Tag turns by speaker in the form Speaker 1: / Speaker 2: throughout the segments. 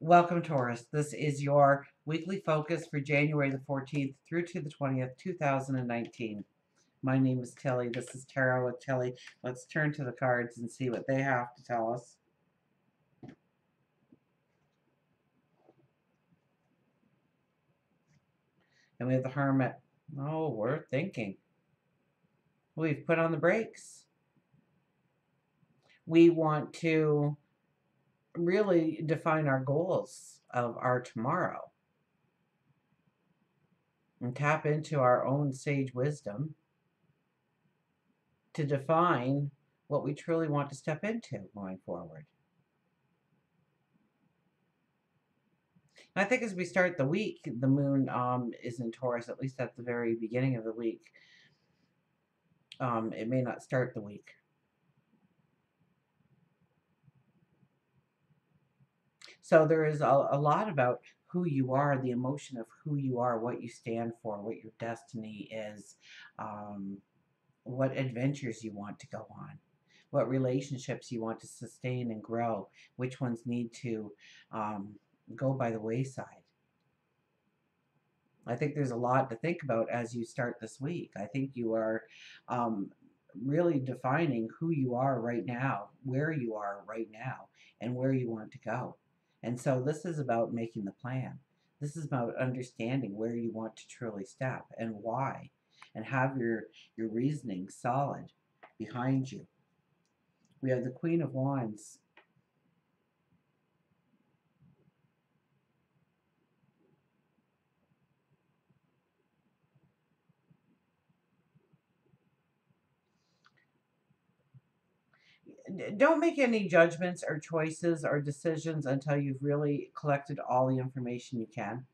Speaker 1: Welcome, Taurus. This is your weekly focus for January the 14th through to the 20th, 2019. My name is Tilly. This is Tarot with Tilly. Let's turn to the cards and see what they have to tell us. And we have the Hermit. Oh, we're thinking. We've put on the brakes. We want to really define our goals of our tomorrow and tap into our own sage wisdom to define what we truly want to step into going forward. I think as we start the week, the moon is in Taurus, at least at the very beginning of the week. It may not start the week. So there is a lot about who you are, the emotion of who you are, what you stand for, what your destiny is, what adventures you want to go on, what relationships you want to sustain and grow, which ones need to go by the wayside. I think there's a lot to think about as you start this week. I think you are um, really defining who you are right now, where you are right now, and where you want to go. And so this is about making the plan. This is about understanding where you want to truly step and why, and have your reasoning solid behind you. We have the Queen of Wands. Don't make any judgments or choices or decisions until you've really collected all the information you can.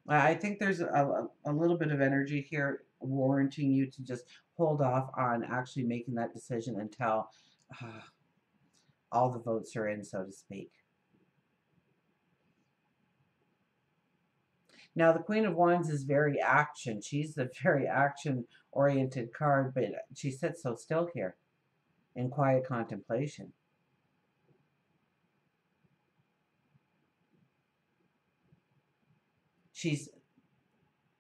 Speaker 1: I think there's a little bit of energy here warranting you to just hold off on actually making that decision until uh, all the votes are in, so to speak. Now, the Queen of Wands is very action. She's a very action oriented card, but she sits so still here in quiet contemplation. She's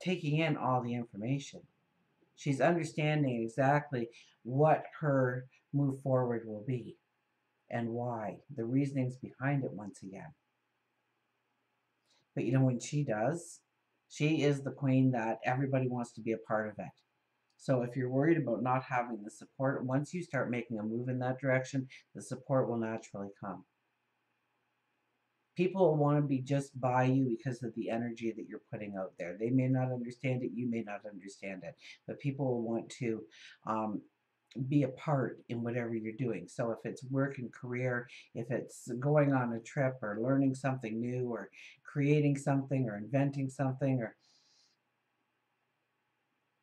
Speaker 1: taking in all the information. She's understanding exactly what her move forward will be and why, the reasonings behind it once again. But you know, when she does, she is the queen that everybody wants to be a part of it. So if you're worried about not having the support, once you start making a move in that direction, the support will naturally come. People will want to be just by you because of the energy that you're putting out there. They may not understand it, you may not understand it, but people will want to um, be a part in whatever you're doing. So if it's work and career, if it's going on a trip or learning something new or creating something or inventing something or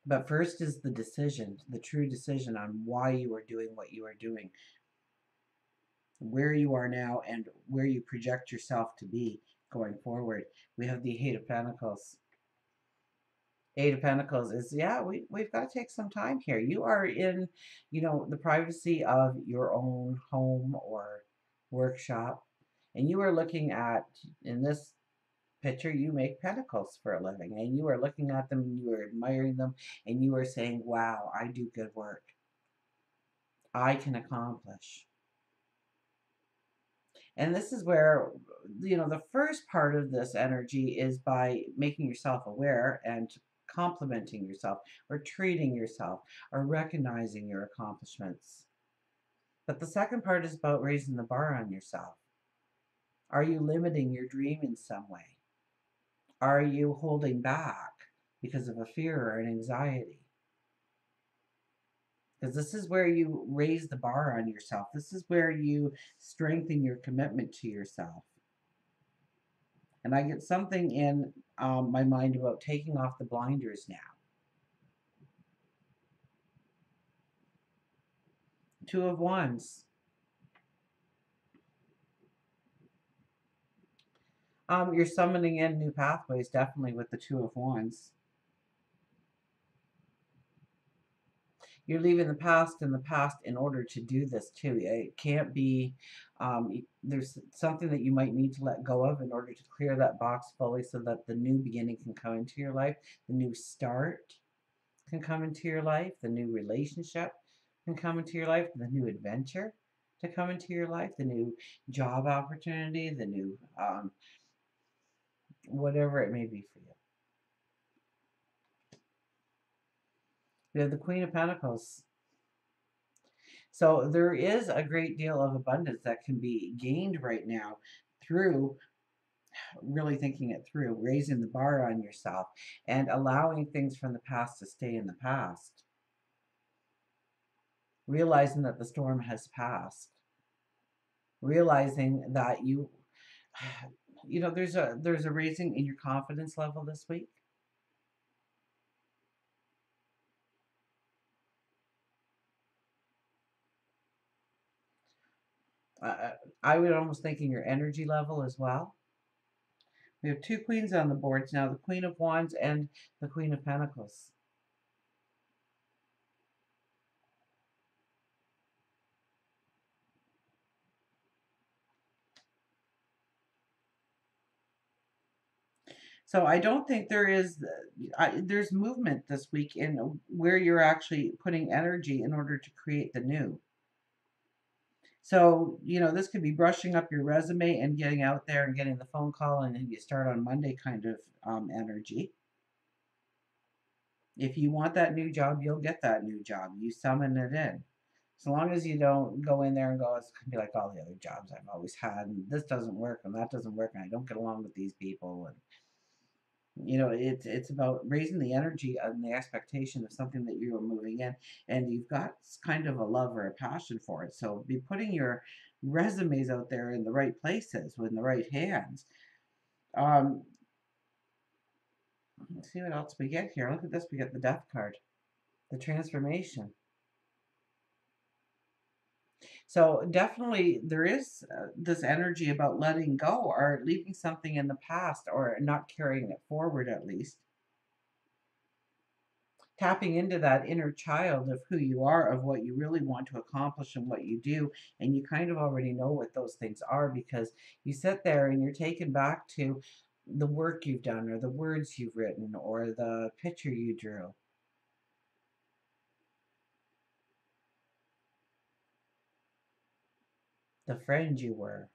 Speaker 1: but first is the decision, the true decision on why you are doing what you are doing, where you are now and where you project yourself to be going forward. We have the Eight of Pentacles. Eight of Pentacles is, yeah, we've got to take some time here. You are in, the privacy of your own home or workshop, and you are looking at, in this picture, you make pentacles for a living, and you are looking at them, and you are admiring them, and you are saying, wow, I do good work. I can accomplish. And this is where, the first part of this energy is by making yourself aware and complimenting yourself or treating yourself or recognizing your accomplishments. But the second part is about raising the bar on yourself. Are you limiting your dream in some way? Are you holding back because of a fear or an anxiety? Because this is where you raise the bar on yourself. This is where you strengthen your commitment to yourself. And I get something in my mind about taking off the blinders now. Two of Wands. You're summoning in new pathways, definitely with the Two of Wands. You're leaving the past in the past in order to do this too. It can't be, there's something that you might need to let go of in order to clear that box fully so that the new beginning can come into your life, the new start can come into your life, the new relationship can come into your life, the new adventure to come into your life, the new job opportunity, the new whatever it may be for you. We have the Queen of Pentacles. So there is a great deal of abundance that can be gained right now through really thinking it through, raising the bar on yourself, and allowing things from the past to stay in the past. Realizing that the storm has passed. Realizing that you know, there's a raising in your confidence level this week. I would almost think in your energy level as well. We have two queens on the boards now, the Queen of Wands and the Queen of Pentacles. So I don't think there's movement this week in where you're actually putting energy in order to create the new. So, you know, this could be brushing up your resume and getting out there and getting the phone call and then you start on Monday kind of energy. If you want that new job, you'll get that new job. You summon it in. So long as you don't go in there and go, it's going to be like all the other jobs I've always had, and this doesn't work, and that doesn't work, and I don't get along with these people. And, you know, it's about raising the energy and the expectation of something that you are moving in, and you've got kind of a love or a passion for it. So be putting your resumes out there in the right places, with the right hands. Um, let's see what else we get here. Look at this. We get the Death card, the transformation. So definitely there is this energy about letting go or leaving something in the past or not carrying it forward at least. Tapping into that inner child of who you are, of what you really want to accomplish and what you do. And you kind of already know what those things are because you sit there and you're taken back to the work you've done or the words you've written or the picture you drew, the friend you were.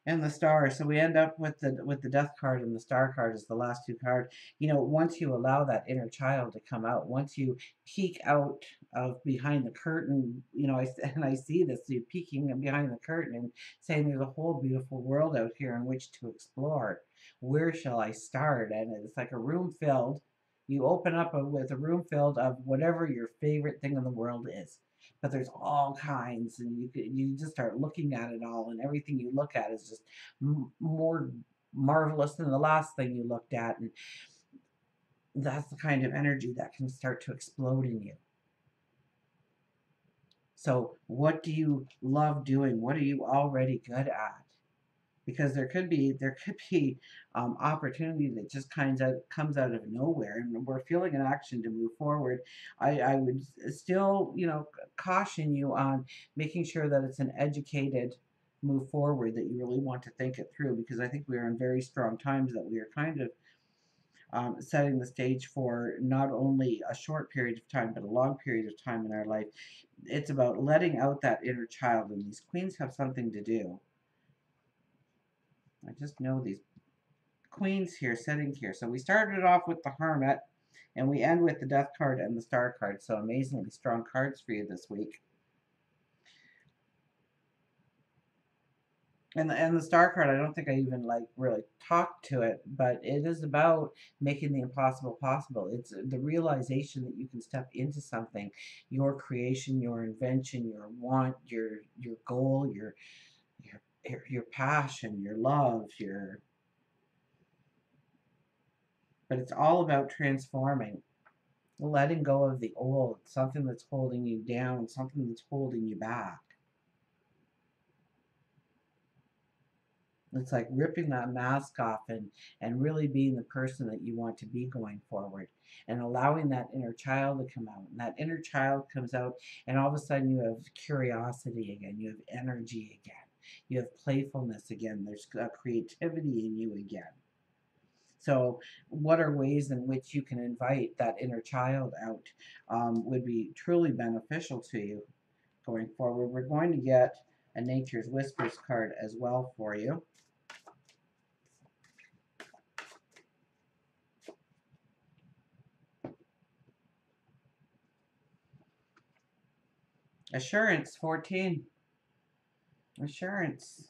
Speaker 1: And the star. So we end up with the death card and the star card is the last two cards. You know, once you allow that inner child to come out, once you peek out of behind the curtain, you know, and I see this, you peeking behind the curtain and saying there's a whole beautiful world out here in which to explore. Where shall I start? And it's like a room filled. You open up with a room filled of whatever your favorite thing in the world is, but there's all kinds, and you just start looking at it all, and everything you look at is just more marvelous than the last thing you looked at, and that's the kind of energy that can start to explode in you. So what do you love doing? What are you already good at? Because there could be opportunity that just comes out of nowhere, and we're feeling an action to move forward. I would still, you know, caution you on making sure that it's an educated move forward, that you really want to think it through, because I think we are in very strong times, that we are kind of setting the stage for not only a short period of time but a long period of time in our life. It's about letting out that inner child, and these queens have something to do. I just know these queens here sitting here. So we started off with the Hermit and we end with the Death card and the Star card. So amazingly strong cards for you this week. And the Star card, I don't think I even like really talked to it, but it is about making the impossible possible. It's the realization that you can step into something, your creation, your invention, your want, your goal, your passion, your love, your, but it's all about transforming, letting go of the old, something that's holding you down, something that's holding you back. It's like ripping that mask off and really being the person that you want to be going forward and allowing that inner child to come out. And that inner child comes out, and all of a sudden you have curiosity again, you have energy again, you have playfulness again, there's creativity in you again. So, what are ways in which you can invite that inner child out would be truly beneficial to you going forward? We're going to get a Nature's Whispers card as well for you. Assurance 14. Assurance.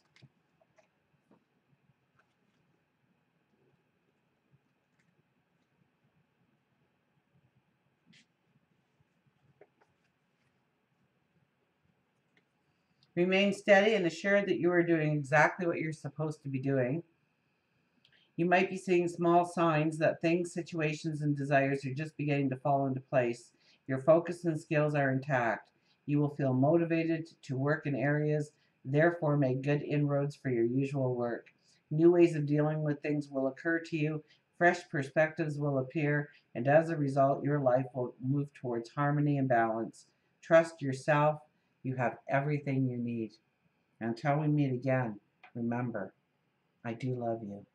Speaker 1: Remain steady and assured that you are doing exactly what you're supposed to be doing. You might be seeing small signs that things, situations, and desires are just beginning to fall into place. Your focus and skills are intact. You will feel motivated to work in areas, therefore, make good inroads for your usual work. New ways of dealing with things will occur to you, fresh perspectives will appear, and as a result, your life will move towards harmony and balance. Trust yourself. You have everything you need. Until we meet again, remember, I do love you.